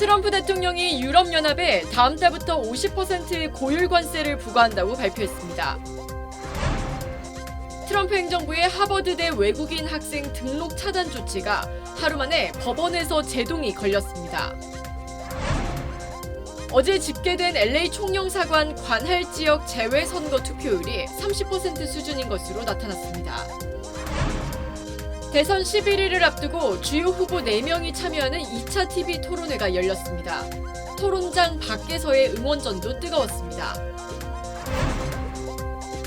트럼프 대통령이 유럽연합에 다음 달부터 50%의 고율 관세를 부과한다고 발표했습니다. 트럼프 행정부의 하버드대 외국인 학생 등록 차단 조치가 하루 만에 법원에서 제동이 걸렸습니다. 어제 집계된 LA 총영사관 관할 지역 재외 선거 투표율이 30% 수준인 것으로 나타났습니다. 대선 11일을 앞두고 주요 후보 4명이 참여하는 2차 TV 토론회가 열렸습니다. 토론장 밖에서의 응원전도 뜨거웠습니다.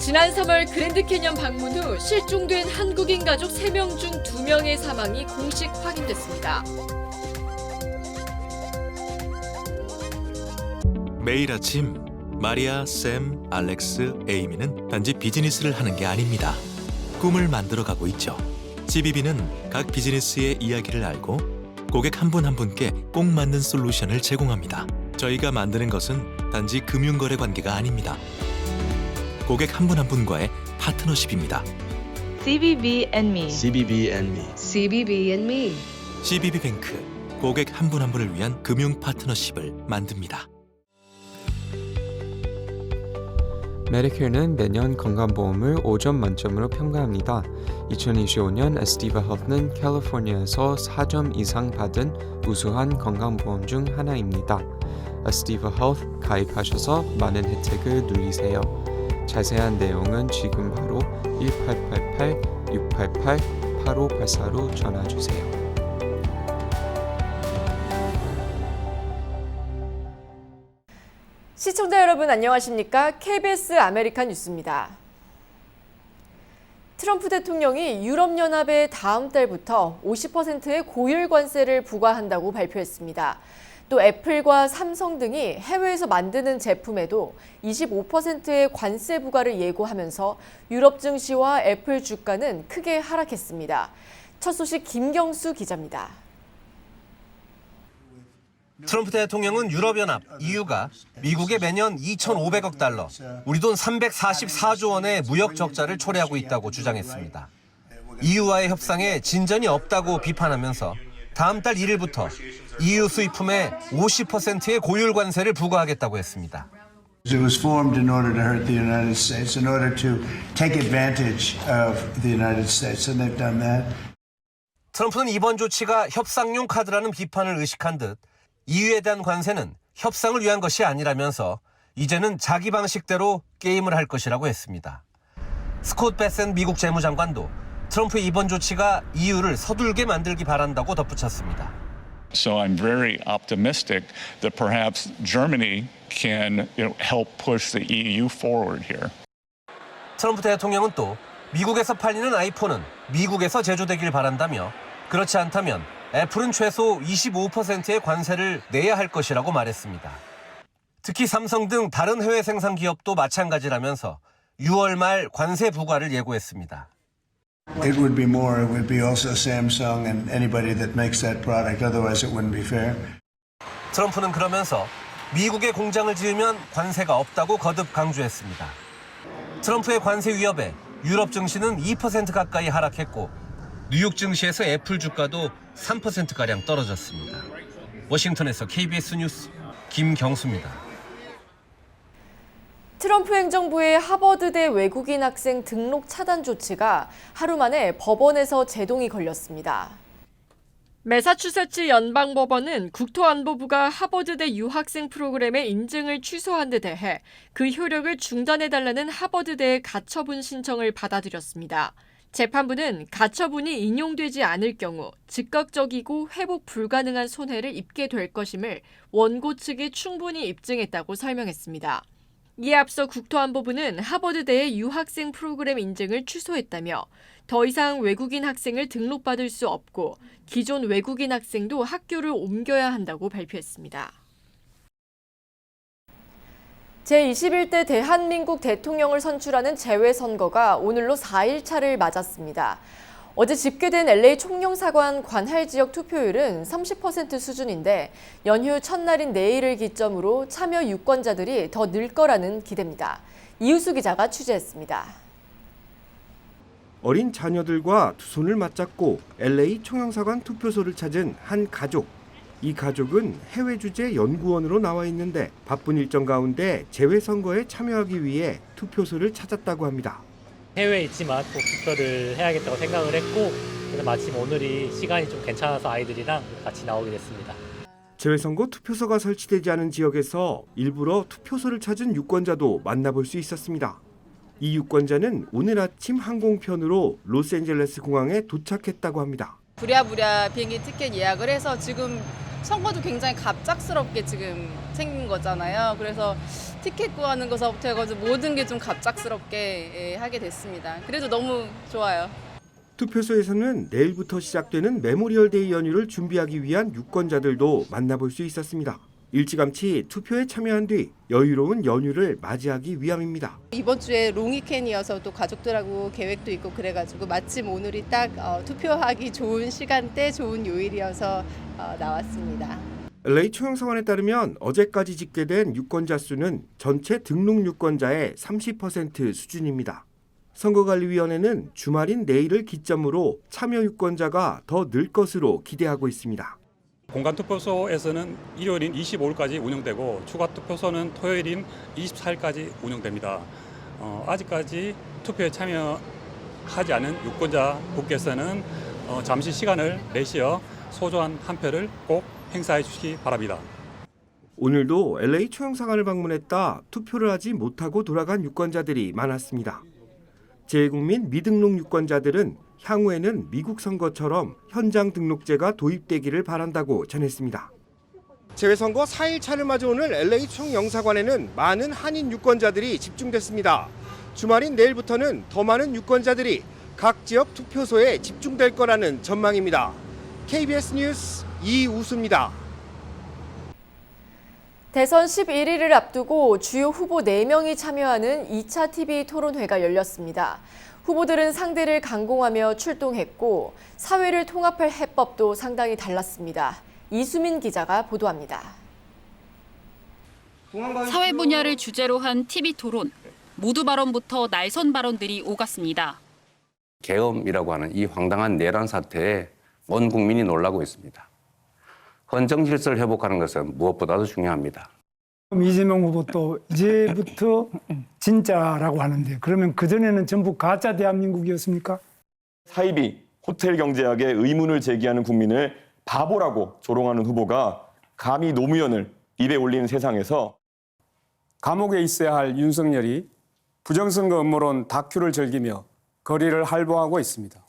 지난 3월 그랜드 캐년 방문 후 실종된 한국인 가족 3명 중 2명의 사망이 공식 확인됐습니다. 매일 아침 마리아, 샘, 알렉스, 에이미는 단지 비즈니스를 하는 게 아닙니다. 꿈을 만들어가고 있죠. CBB는 각 비즈니스의 이야기를 알고 고객 한 분 한 분께 꼭 맞는 솔루션을 제공합니다. 저희가 만드는 것은 단지 금융거래 관계가 아닙니다. 고객 한 분 한 분과의 파트너십입니다. CBB and me. CBB and me. CBB and me. CBB뱅크, 고객 한 분 한 분을 위한 금융 파트너십을 만듭니다. 메디케어는 매년 건강보험을 5점 만점으로 평가합니다. 2025년 에스티바 헬스는 캘리포니아에서 4점 이상 받은 우수한 건강보험 중 하나입니다. 에스티바 헬스 가입하셔서 많은 혜택을 누리세요. 자세한 내용은 지금 바로 1888-688-8584로 전화주세요. 시청자 여러분 안녕하십니까? KBS 아메리칸 뉴스입니다. 트럼프 대통령이 유럽연합에 다음 달부터 50%의 고율 관세를 부과한다고 발표했습니다. 또 애플과 삼성 등이 해외에서 만드는 제품에도 25%의 관세 부과를 예고하면서 유럽 증시와 애플 주가는 크게 하락했습니다. 첫 소식 김경수 기자입니다. 트럼프 대통령은 유럽연합, EU가 미국에 매년 2,500억 달러, 우리 돈 344조 원의 무역 적자를 초래하고 있다고 주장했습니다. EU와의 협상에 진전이 없다고 비판하면서 다음 달 1일부터 EU 수입품에 50%의 고율 관세를 부과하겠다고 했습니다. It was formed in order to hurt the United States, in order to take advantage of the United States, and they've done that. 트럼프는 이번 조치가 협상용 카드라는 비판을 의식한 듯 EU에 대한 관세는 협상을 위한 것이 아니라면서 이제는 자기 방식대로 게임을 할 것이라고 했습니다. 스콧 베센 미국 재무장관도 트럼프의 이번 조치가 EU를 서둘게 만들기 바란다고 덧붙였습니다. So I'm very optimistic that perhaps Germany can help push the EU forward here. 트럼프 대통령은 또 미국에서 팔리는 아이폰은 미국에서 제조되길 바란다며 그렇지 않다면 애플은 최소 25%의 관세를 내야 할 것이라고 말했습니다. 특히 삼성 등 다른 해외 생산 기업도 마찬가지라면서 6월 말 관세 부과를 예고했습니다. It would be more. It would be also Samsung and anybody that makes that product. Otherwise, it wouldn't be fair. 트럼프는 그러면서 미국에 공장을 지으면 관세가 없다고 거듭 강조했습니다. 트럼프의 관세 위협에 유럽 증시는 2% 가까이 하락했고 뉴욕 증시에서 애플 주가도 3%가량 떨어졌습니다. 워싱턴에서 KBS 뉴스 김경수입니다. 트럼프 행정부의 하버드대 외국인 학생 등록 차단 조치가 하루 만에 법원에서 제동이 걸렸습니다. 매사추세츠 연방법원은 국토안보부가 하버드대 유학생 프로그램의 인증을 취소한 데 대해 그 효력을 중단해달라는 하버드대의 가처분 신청을 받아들였습니다. 재판부는 가처분이 인용되지 않을 경우 즉각적이고 회복 불가능한 손해를 입게 될 것임을 원고 측이 충분히 입증했다고 설명했습니다. 이에 앞서 국토안보부는 하버드대의 유학생 프로그램 인증을 취소했다며 더 이상 외국인 학생을 등록받을 수 없고 기존 외국인 학생도 학교를 옮겨야 한다고 발표했습니다. 제21대 대한민국 대통령을 선출하는 재외선거가 오늘로 4일차를 맞았습니다. 어제 집계된 LA 총영사관 관할 지역 투표율은 30% 수준인데 연휴 첫날인 내일을 기점으로 참여 유권자들이 더 늘 거라는 기대입니다. 이우수 기자가 취재했습니다. 어린 자녀들과 두 손을 맞잡고 LA 총영사관 투표소를 찾은 한 가족. 이 가족은 해외 주재 연구원으로 나와 있는데 바쁜 일정 가운데 재외선거에 참여하기 위해 투표소를 찾았다고 합니다. 해외에 있지만 꼭 투표를 해야겠다고 생각을 했고 그래서 마침 오늘이 시간이 좀 괜찮아서 아이들이랑 같이 나오게 됐습니다. 재외선거 투표소가 설치되지 않은 지역에서 일부러 투표소를 찾은 유권자도 만나볼 수 있었습니다. 이 유권자는 오늘 아침 항공편으로 로스앤젤레스 공항에 도착했다고 합니다. 부랴부랴 비행기 티켓 예약을 해서 지금 선거도 굉장히 갑작스럽게 지금 생긴 거잖아요. 그래서 티켓 구하는 것부터 해가지고 모든 게 좀 갑작스럽게 하게 됐습니다. 그래도 너무 좋아요. 투표소에서는 내일부터 시작되는 메모리얼데이 연휴를 준비하기 위한 유권자들도 만나볼 수 있었습니다. 일찌감치 투표에 참여한 뒤 여유로운 연휴를 맞이하기 위함입니다. 이번 주에 롱위켄이어서 또 가족들하고 계획도 있고 그래가지고 마침 오늘이 딱 투표하기 좋은 시간대, 좋은 요일이어서 나왔습니다. LA 초영사관에 따르면 어제까지 집계된 유권자 수는 전체 등록 유권자의 30% 수준입니다. 선거관리위원회는 주말인 내일을 기점으로 참여 유권자가 더 늘 것으로 기대하고 있습니다. 공간투표소에서는 일요일인 25일까지 운영되고 추가 투표소는 토요일인 24일까지 운영됩니다. 아직까지 투표에 참여하지 않은 유권자 분께서는 잠시 시간을 내시어 소중한 한 표를 꼭 행사해 주시기 바랍니다. 오늘도 LA 초영사관을 방문했다 투표를 하지 못하고 돌아간 유권자들이 많았습니다. 재외국민 미등록 유권자들은 향후에는 미국 선거처럼 현장 등록제가 도입되기를 바란다고 전했습니다. 재외선거 4일차를 맞아 오늘 LA 총영사관에는 많은 한인 유권자들이 집중됐습니다. 주말인 내일부터는 더 많은 유권자들이 각 지역 투표소에 집중될 거라는 전망입니다. KBS 뉴스 이우수입니다. 대선 11일을 앞두고 주요 후보 4명이 참여하는 2차 TV 토론회가 열렸습니다. 후보들은 상대를 강공하며 출동했고 사회를 통합할 해법도 상당히 달랐습니다. 이수민 기자가 보도합니다. 사회 분야를 주제로 한 TV 토론. 모두 발언부터 날선 발언들이 오갔습니다. 계엄이라고 하는 이 황당한 내란 사태에 온 국민이 놀라고 있습니다. 헌정 질서를 회복하는 것은 무엇보다도 중요합니다. 이재명 후보도 이제부터 진짜라고 하는데 그러면 그전에는 전부 가짜 대한민국이었습니까? 사이비, 호텔 경제학에 의문을 제기하는 국민을 바보라고 조롱하는 후보가 감히 노무현을 입에 올리는 세상에서 감옥에 있어야 할 윤석열이 부정선거 음모론 다큐를 즐기며 거리를 활보하고 있습니다.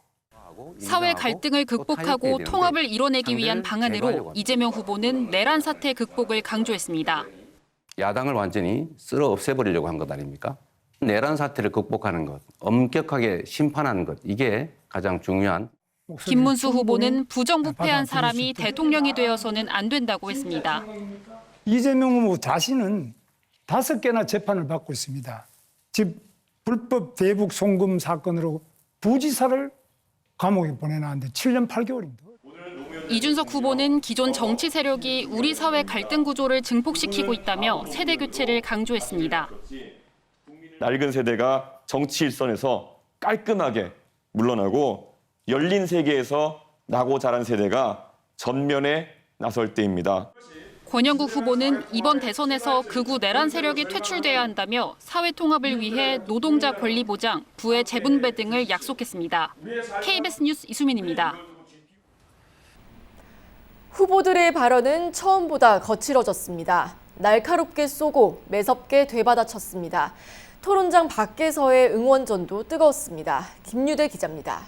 사회 갈등을 극복하고 통합을 이뤄내기 위한 방안으로 이재명 후보는 내란 사태 극복을 강조했습니다. 야당을 완전히 쓸어 없애버리려고 한 것 아닙니까? 내란 사태를 극복하는 것, 엄격하게 심판하는 것, 이게 가장 중요한. 김문수 후보는 부정부패한 사람이 대통령이 되어서는 안 된다고 했습니다. 이재명 후보 자신은 5개나 재판을 받고 있습니다. 즉 불법 대북 송금 사건으로 부지사를 감옥에 보내놨는데 7년 8개월입니다. 이준석 후보는 기존 정치 세력이 우리 사회 갈등 구조를 증폭시키고 있다며 세대 교체를 강조했습니다. 낡은 세대가 정치 일선에서 깔끔하게 물러나고 열린 세계에서 나고 자란 세대가 전면에 나설 때입니다. 권영국 후보는 이번 대선에서 극우 내란 세력이 퇴출돼야 한다며 사회 통합을 위해 노동자 권리 보장, 부의 재분배 등을 약속했습니다. KBS 뉴스 이수민입니다. 후보들의 발언은 처음보다 거칠어졌습니다. 날카롭게 쏘고 매섭게 되받아쳤습니다. 토론장 밖에서의 응원전도 뜨거웠습니다. 김유대 기자입니다.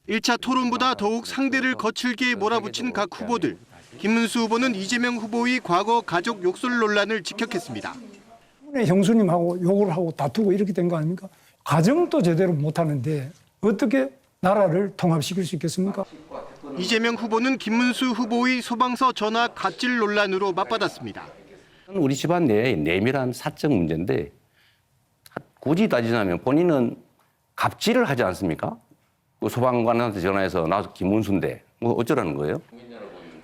1차 토론보다 더욱 상대를 거칠게 몰아붙인 각 후보들. 김문수 후보는 이재명 후보의 과거 가족 욕설 논란을 직격했습니다. 형수님하고 욕을 하고 다투고 이렇게 된 거 아닙니까? 가정도 제대로 못하는데 어떻게 나라를 통합시킬 수 있겠습니까? 이재명 후보는 김문수 후보의 소방서 전화 갑질 논란으로 맞받았습니다. 우리 집안 내에 내밀한 사적 문제인데 굳이 따지자면 본인은 갑질을 하지 않습니까? 소방관한테 전화해서 나 김문수인데 뭐 어쩌라는 거예요?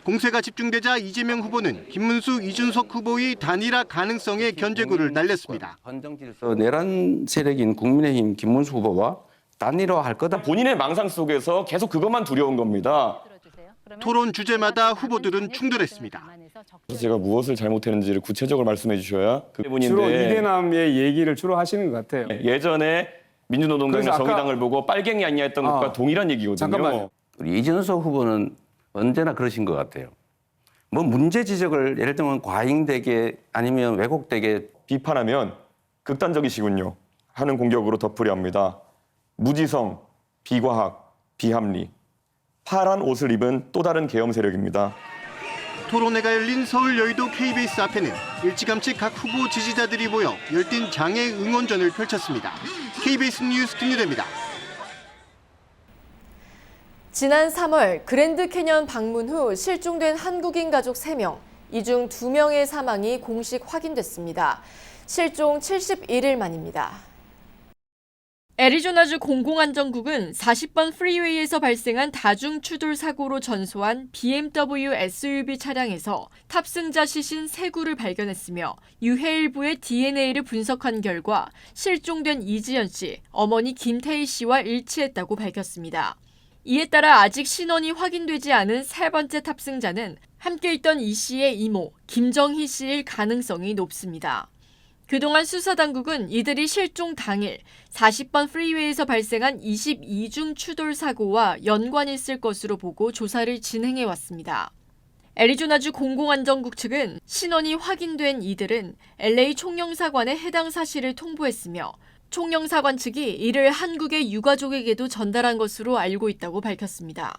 공세가 집중되자 이재명 후보는 김문수, 이준석 후보의 단일화 가능성에 견제구를 날렸습니다. 헌정질서 내란 세력인 국민의힘 김문수 후보와 단일화할 거다. 본인의 망상 속에서 계속 그것만 두려운 겁니다. 토론 주제마다 후보들은 충돌했습니다. 제가 무엇을 잘못했는지를 구체적으로 말씀해 주셔야 그 부분인데 주로 이대남의 얘기를 주로 하시는 것 같아요. 예전에 민주노동당이나 그래서 아까- 정의당을 보고 빨갱이 아니냐 했던 것과 동일한 얘기거든요. 잠깐만요. 우리 이준석 후보는 언제나 그러신 것 같아요. 뭐 문제 지적을 예를 들면 과잉되게 아니면 왜곡되게 비판하면 극단적이시군요 하는 공격으로 덮으려 합니다. 무지성, 비과학, 비합리, 파란 옷을 입은 또 다른 계엄 세력입니다. 토론회가 열린 서울 여의도 KBS 앞에는 일찌감치 각 후보 지지자들이 모여 열띤 장애 응원전을 펼쳤습니다. KBS 뉴스 김유대입니다. 지난 3월 그랜드 캐년 방문 후 실종된 한국인 가족 3명, 이 중 2명의 사망이 공식 확인됐습니다. 실종 71일 만입니다. 애리조나주 공공안전국은 40번 프리웨이에서 발생한 다중 추돌 사고로 전소한 BMW SUV 차량에서 탑승자 시신 3구를 발견했으며 유해 일부의 DNA를 분석한 결과 실종된 이지연 씨, 어머니 김태희 씨와 일치했다고 밝혔습니다. 이에 따라 아직 신원이 확인되지 않은 세 번째 탑승자는 함께 있던 이 씨의 이모 김정희 씨일 가능성이 높습니다. 그동안 수사당국은 이들이 실종 당일 40번 프리웨이에서 발생한 22중 추돌 사고와 연관이 있을 것으로 보고 조사를 진행해 왔습니다. 애리조나주 공공안전국 측은 신원이 확인된 이들은 LA 총영사관에 해당 사실을 통보했으며 총영사관 측이 이를 한국의 유가족에게도 전달한 것으로 알고 있다고 밝혔습니다.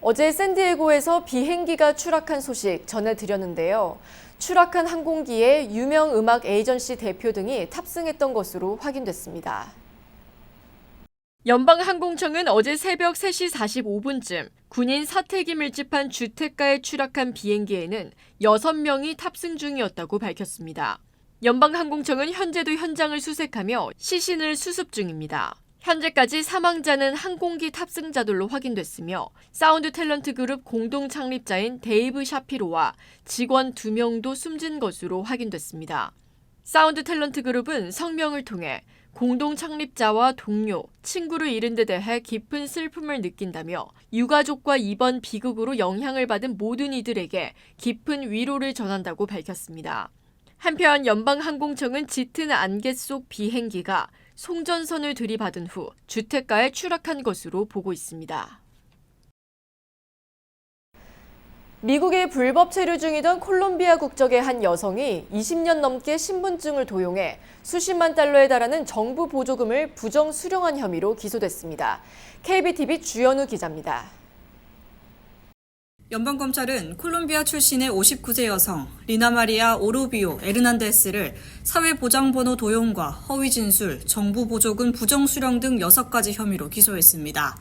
어제 샌디에고에서 비행기가 추락한 소식 전해드렸는데요. 추락한 항공기에 유명 음악 에이전시 대표 등이 탑승했던 것으로 확인됐습니다. 연방항공청은 어제 새벽 3시 45분쯤 군인 사택이 밀집한 주택가에 추락한 비행기에는 6명이 탑승 중이었다고 밝혔습니다. 연방항공청은 현재도 현장을 수색하며 시신을 수습 중입니다. 현재까지 사망자는 항공기 탑승자들로 확인됐으며 사운드 탤런트 그룹 공동 창립자인 데이브 샤피로와 직원 2명도 숨진 것으로 확인됐습니다. 사운드 탤런트 그룹은 성명을 통해 공동 창립자와 동료, 친구를 잃은 데 대해 깊은 슬픔을 느낀다며 유가족과 이번 비극으로 영향을 받은 모든 이들에게 깊은 위로를 전한다고 밝혔습니다. 한편 연방항공청은 짙은 안개 속 비행기가 송전선을 들이받은 후 주택가에 추락한 것으로 보고 있습니다. 미국에 불법 체류 중이던 콜롬비아 국적의 한 여성이 20년 넘게 신분증을 도용해 수십만 달러에 달하는 정부 보조금을 부정 수령한 혐의로 기소됐습니다. KBTV 주연우 기자입니다. 연방검찰은 콜롬비아 출신의 59세 여성 리나 마리아 오로비오 에르난데스를 사회보장번호 도용과 허위 진술, 정부 보조금 부정 수령 등 6가지 혐의로 기소했습니다.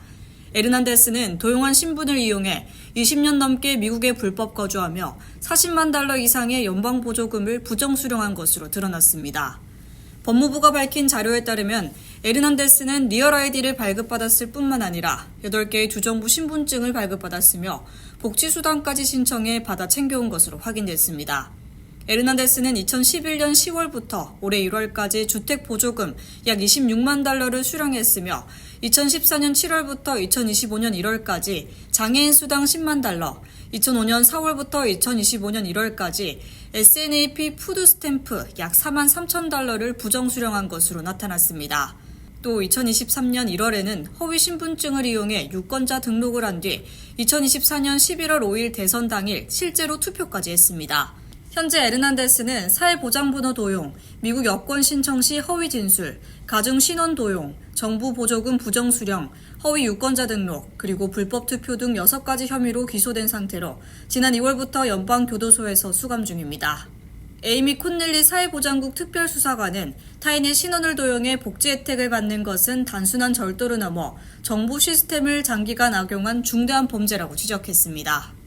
에르난데스는 도용한 신분을 이용해 20년 넘게 미국에 불법 거주하며 40만 달러 이상의 연방 보조금을 부정 수령한 것으로 드러났습니다. 법무부가 밝힌 자료에 따르면 에르난데스는 리얼 아이디를 발급받았을 뿐만 아니라 8개의 주정부 신분증을 발급받았으며 복지수당까지 신청해 받아 챙겨온 것으로 확인됐습니다. 에르난데스는 2011년 10월부터 올해 1월까지 주택보조금 약 26만 달러를 수령했으며 2014년 7월부터 2025년 1월까지 장애인 수당 10만 달러, 2005년 4월부터 2025년 1월까지 SNAP 푸드 스탬프 약 4만 3천 달러를 부정 수령한 것으로 나타났습니다. 또 2023년 1월에는 허위 신분증을 이용해 유권자 등록을 한 뒤 2024년 11월 5일 대선 당일 실제로 투표까지 했습니다. 현재 에르난데스는 사회보장번호 도용, 미국 여권 신청 시 허위 진술, 가중 신원 도용, 정부 보조금 부정 수령, 허위 유권자 등록, 그리고 불법 투표 등 6가지 혐의로 기소된 상태로 지난 2월부터 연방교도소에서 수감 중입니다. 에이미 콘넬리 사회보장국 특별수사관은 타인의 신원을 도용해 복지 혜택을 받는 것은 단순한 절도를 넘어 정부 시스템을 장기간 악용한 중대한 범죄라고 지적했습니다.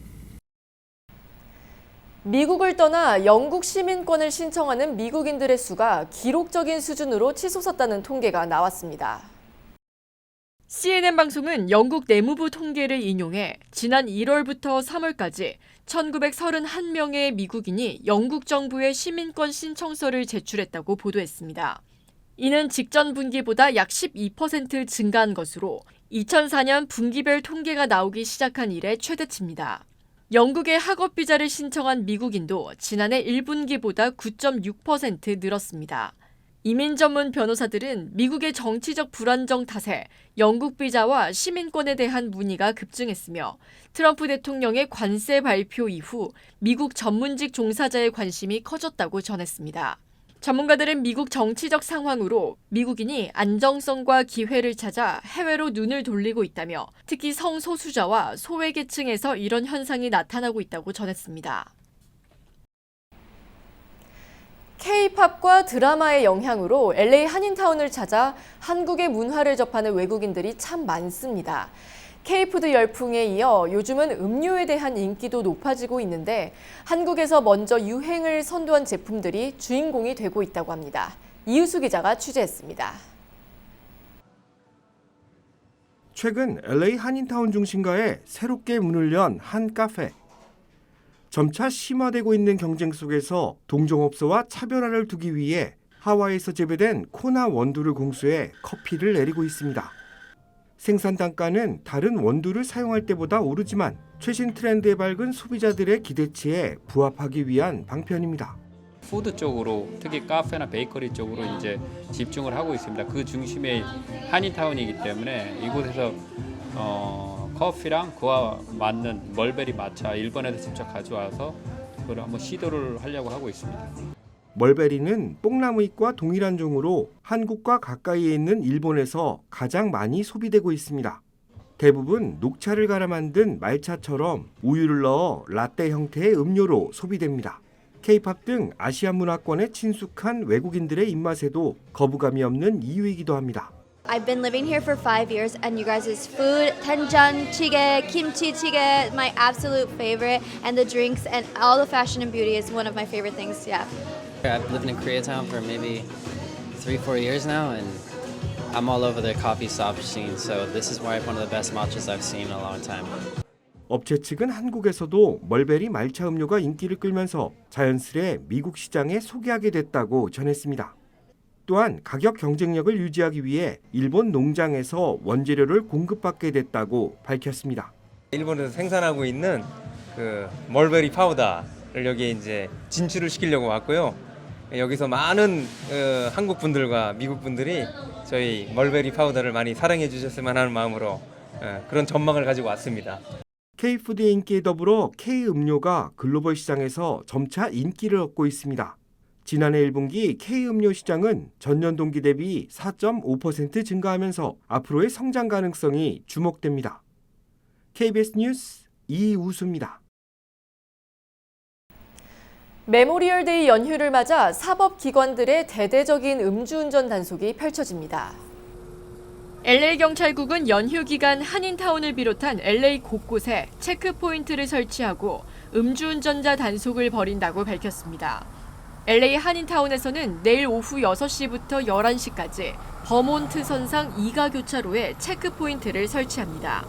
미국을 떠나 영국 시민권을 신청하는 미국인들의 수가 기록적인 수준으로 치솟았다는 통계가 나왔습니다. CNN 방송은 영국 내무부 통계를 인용해 지난 1월부터 3월까지 1931명의 미국인이 영국 정부에 시민권 신청서를 제출했다고 보도했습니다. 이는 직전 분기보다 약 12% 증가한 것으로 2004년 분기별 통계가 나오기 시작한 이래 최대치입니다. 영국에 학업 비자를 신청한 미국인도 지난해 1분기보다 9.6% 늘었습니다. 이민 전문 변호사들은 미국의 정치적 불안정 탓에 영국 비자와 시민권에 대한 문의가 급증했으며 트럼프 대통령의 관세 발표 이후 미국 전문직 종사자의 관심이 커졌다고 전했습니다. 전문가들은 미국 정치적 상황으로 미국인이 안정성과 기회를 찾아 해외로 눈을 돌리고 있다며 특히 성소수자와 소외계층에서 이런 현상이 나타나고 있다고 전했습니다. K-팝과 드라마의 영향으로 LA 한인타운을 찾아 한국의 문화를 접하는 외국인들이 참 많습니다. K-푸드 열풍에 이어 요즘은 음료에 대한 인기도 높아지고 있는데 한국에서 먼저 유행을 선도한 제품들이 주인공이 되고 있다고 합니다. 이유수 기자가 취재했습니다. 최근 LA 한인타운 중심가에 새롭게 문을 연 한 카페. 점차 심화되고 있는 경쟁 속에서 동종업소와 차별화를 두기 위해 하와이에서 재배된 코나 원두를 공수해 커피를 내리고 있습니다. 생산 단가는 다른 원두를 사용할 때보다 오르지만 최신 트렌드에 밝은 소비자들의 기대치에 부합하기 위한 방편입니다. 푸드 쪽으로 특히 카페나 베이커리 쪽으로 이제 집중을 하고 있습니다. 그 중심에 한인타운이기 때문에 이곳에서 커피랑 그와 맞는 멀베리 마차 일본에서 직접 가져와서 그걸 한번 시도를 하려고 하고 있습니다. 멀베리는 뽕나무잎과 동일한 종으로 한국과 가까이에 있는 일본에서 가장 많이 소비되고 있습니다. 대부분 녹차를 갈아 만든 말차처럼 우유를 넣어 라떼 형태의 음료로 소비됩니다. K-팝 등 아시아 문화권에 친숙한 외국인들의 입맛에도 거부감이 없는 이유이기도 합니다. I've been living here for 5 years and you guys' food, doenjang jjigae, kimchi jjigae, my absolute favorite, and the drinks and all the fashion and beauty is one of my favorite things, yeah. I've lived in Koreatown for maybe 3-4 years now and I'm all over the coffee shop scene, so this is one of the best matchas I've seen in a long time. 업체 측은 한국에서도 멀베리 말차 음료가 인기를 끌면서 자연스레 미국 시장에 소개하게 됐다고 전했습니다. 또한 가격 경쟁력을 유지하기 위해 일본 농장에서 원재료를 공급받게 됐다고 밝혔습니다. 일본에서 생산하고 있는 그 멀베리 파우더를 여기에 이제 진출을 시키려고 왔고요. 여기서 많은 한국 분들과 미국 분들이 저희 멀베리 파우더를 많이 사랑해 주셨으면 하는 마음으로 그런 전망을 가지고 왔습니다. K-푸드의 인기에 더불어 K-음료가 글로벌 시장에서 점차 인기를 얻고 있습니다. 지난해 1분기 K-음료 시장은 전년 동기 대비 4.5% 증가하면서 앞으로의 성장 가능성이 주목됩니다. KBS 뉴스 이우수입니다. 메모리얼데이 연휴를 맞아 사법기관들의 대대적인 음주운전 단속이 펼쳐집니다. LA경찰국은 연휴 기간 한인타운을 비롯한 LA 곳곳에 체크포인트를 설치하고 음주운전자 단속을 벌인다고 밝혔습니다. LA 한인타운에서는 내일 오후 6시부터 11시까지 버몬트 선상 2가 교차로에 체크포인트를 설치합니다.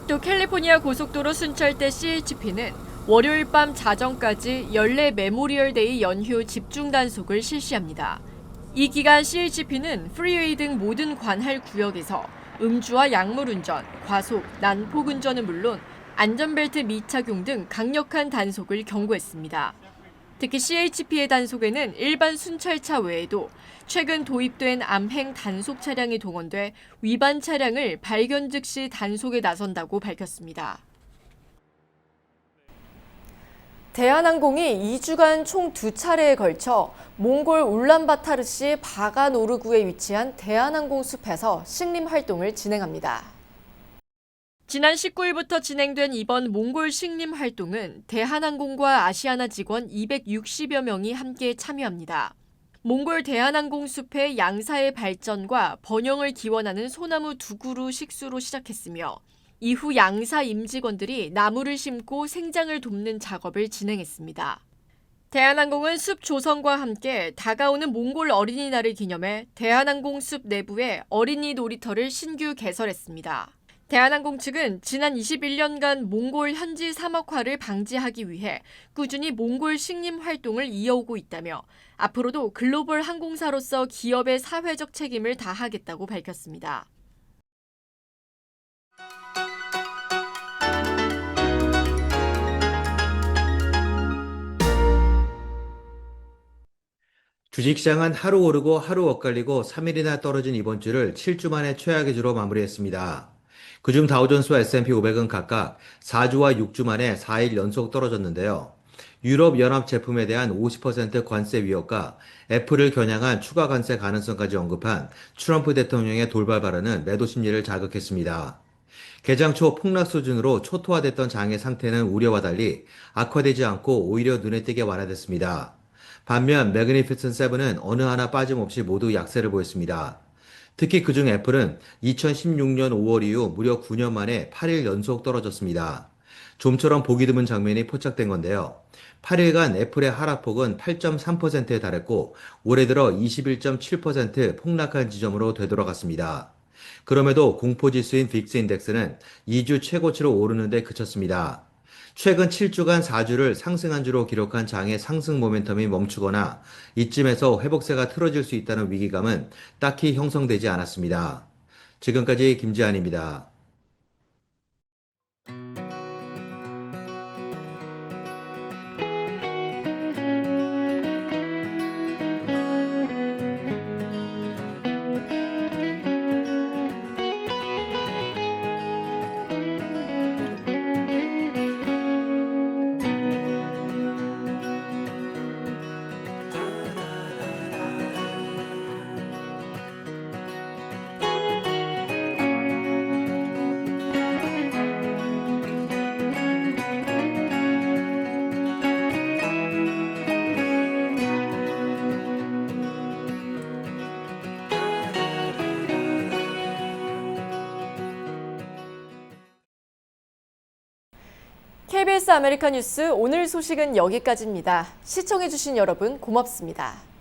또 캘리포니아 고속도로 순찰대 CHP는 월요일 밤 자정까지 연례 메모리얼데이 연휴 집중 단속을 실시합니다. 이 기간 CHP는 프리웨이 등 모든 관할 구역에서 음주와 약물운전, 과속, 난폭운전은 물론 안전벨트 미착용 등 강력한 단속을 경고했습니다. 특히 CHP의 단속에는 일반 순찰차 외에도 최근 도입된 암행 단속 차량이 동원돼 위반 차량을 발견 즉시 단속에 나선다고 밝혔습니다. 대한항공이 2주간 총 2차례에 걸쳐 몽골 울란바타르시 바가노르구에 위치한 대한항공 숲에서 식림 활동을 진행합니다. 지난 19일부터 진행된 이번 몽골 식림 활동은 대한항공과 아시아나 직원 260여 명이 함께 참여합니다. 몽골 대한항공 숲의 양사의 발전과 번영을 기원하는 소나무 2그루 식수로 시작했으며 이후 양사 임직원들이 나무를 심고 생장을 돕는 작업을 진행했습니다. 대한항공은 숲 조성과 함께 다가오는 몽골 어린이날을 기념해 대한항공 숲 내부에 어린이 놀이터를 신규 개설했습니다. 대한항공 측은 지난 21년간 몽골 현지 사막화를 방지하기 위해 꾸준히 몽골 식림 활동을 이어오고 있다며 앞으로도 글로벌 항공사로서 기업의 사회적 책임을 다하겠다고 밝혔습니다. 주식시장은 하루 오르고 하루 엇갈리고 3일이나 떨어진 이번 주를 7주 만에 최악의 주로 마무리했습니다. 그중 다우존스와 S&P 500은 각각 4주와 6주 만에 4일 연속 떨어졌는데요. 유럽 연합 제품에 대한 50% 관세 위협과 애플을 겨냥한 추가 관세 가능성까지 언급한 트럼프 대통령의 돌발 발언은 매도 심리를 자극했습니다. 개장 초 폭락 수준으로 초토화됐던 장의 상태는 우려와 달리 악화되지 않고 오히려 눈에 띄게 완화됐습니다. 반면 매그니피센트 세븐은 어느 하나 빠짐없이 모두 약세를 보였습니다. 특히 그중 애플은 2016년 5월 이후 무려 9년 만에 8일 연속 떨어졌습니다. 좀처럼 보기 드문 장면이 포착된 건데요. 8일간 애플의 하락폭은 8.3%에 달했고 올해 들어 21.7% 폭락한 지점으로 되돌아갔습니다. 그럼에도 공포지수인 빅스 인덱스는 2주 최고치로 오르는 데 그쳤습니다. 최근 7주간 4주를 상승한 주로 기록한 장의 상승 모멘텀이 멈추거나 이쯤에서 회복세가 틀어질 수 있다는 위기감은 딱히 형성되지 않았습니다. 지금까지 김지한입니다. KBS 아메리카 뉴스 오늘 소식은 여기까지입니다. 시청해주신 여러분 고맙습니다.